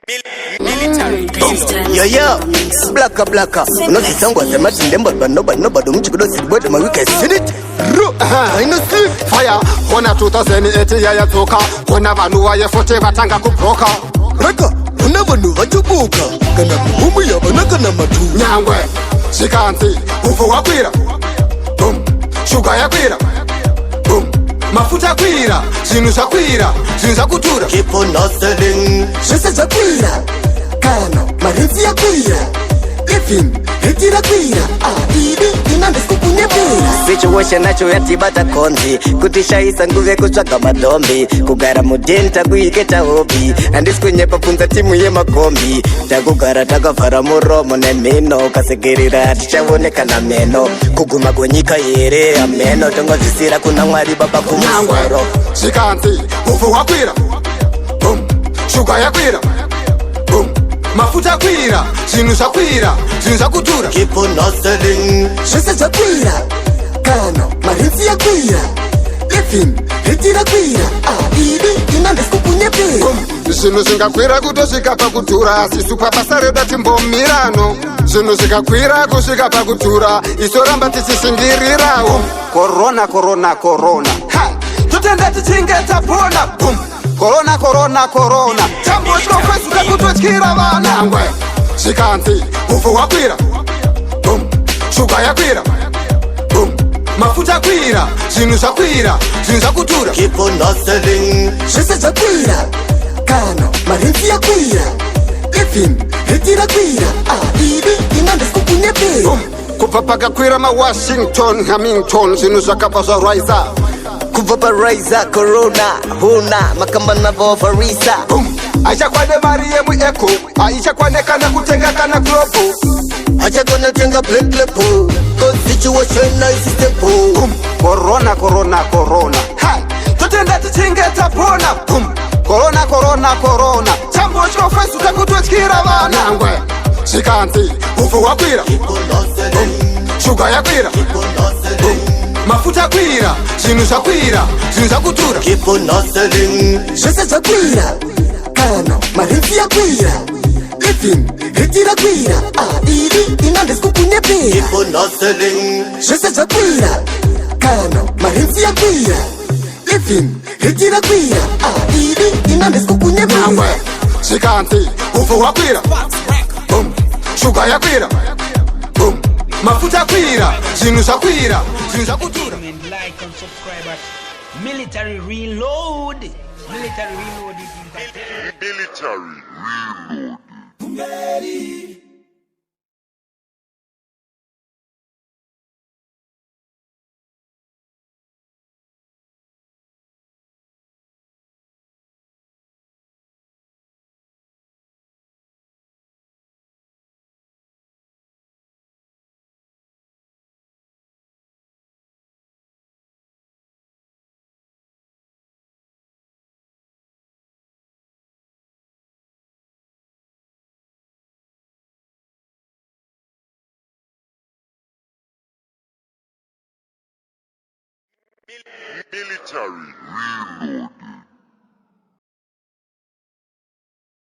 Military Yo yo, blaka. No sisangwa sema tindemba bado mchikudo sibwete mawike sinit. Ino si fire. Kona 2008 ya toka. Kona vanu wa yefote vatanga kuproka. Raka, una vanu vachubuka. Kana muhumu ya banaka na matu. Nyangwe, shikanti, ufu wakwira. Boom, sugar ya kwira. Boom, mafuta kwira. Zinu za kwira, zinu za kutura. Keep on hustling. Shese za kwira. Kano, marinzi ya kwira. Ifin, hitira kwira. Ibi, inande skupunye kwira. Situation nacho yatibata konzi. Kutisha isa nguve kuchwaga madombi. Kugara mudeni takuiketa hobi. Andisi kwenye papunza timu ye makombi. Takugara takavara muromo nemino. Kasegerira tichavoneka na meno. Kuguma kwenyika yere ameno. Tongozisira kuna mwari baba kumusoro. Shikanti, ufu wakwira. Boom, sugar ya kwira. Boom, mafuta kwira. Zinu za kwira, zinu za kutura. Keep on hustling. Shese za kwira. Kano, marinzi ya kwira. Ifin, hitira kwira. Ibi, inande skupunye kwira. Zinu zingakwira kutosvika pakutura. Sisupa pasareda timbomirano. Zinu zikakwira kusvika pakutura. Isoramba tichishingirira. Corona. Ha! Tutenda tichinge tapona. Boom! Corona. Tambo trofesuka kutotyira vana. Ngwe, shikanti, ufu wakwira. Boom! Sugar ya kwira. Boom! Mafuta kwira. Zinu za kwira. Zinu za kutura. Keep on hustling. Shese za kwira. Kano, marinzi ya kwira. Ifin, hitira kwira. Ibi, inande skupunye kwira. Kupapaka kwira ma Washington, Hamilton. Zinu za kapa za Raiza. Kuvaporiza corona. Huna makamba na vofarisa. Aisha kwane mariye mu eko. Aisha kwane kana kutenga kana globo. Acha gonna tenga plepo. Cause situation na isi stepo. Corona. Ha! Tutenda tichinge tapona. Corona. Tambo trofesuka kutotyira vana. Ngwe, shikanti, ufu wakwira. Keep on hustling. Sugar ya kwira. Keep on hustling. Mafuta kwira. Zinu za kwira. Zinu za kutura. Keep on hustling. Shese za kwira. Kano, marinzi ya kwira. Ifin, hitira kwira. Ibi, inande skupunye kwira. Keep on hustling. Shese za kwira. Kano, marinzi ya kwira. Ifin, hitira kwira. Ibi, inande skupunye kwira. Ngwe, shikanti, ufu wakwira. Boom, sugar ya kwira. Boom, mafuta kwira. Zinu za kwira. Zinu za kutura. like and subscribe at Military Reload. Military Reload is Military Reload. Military Reload.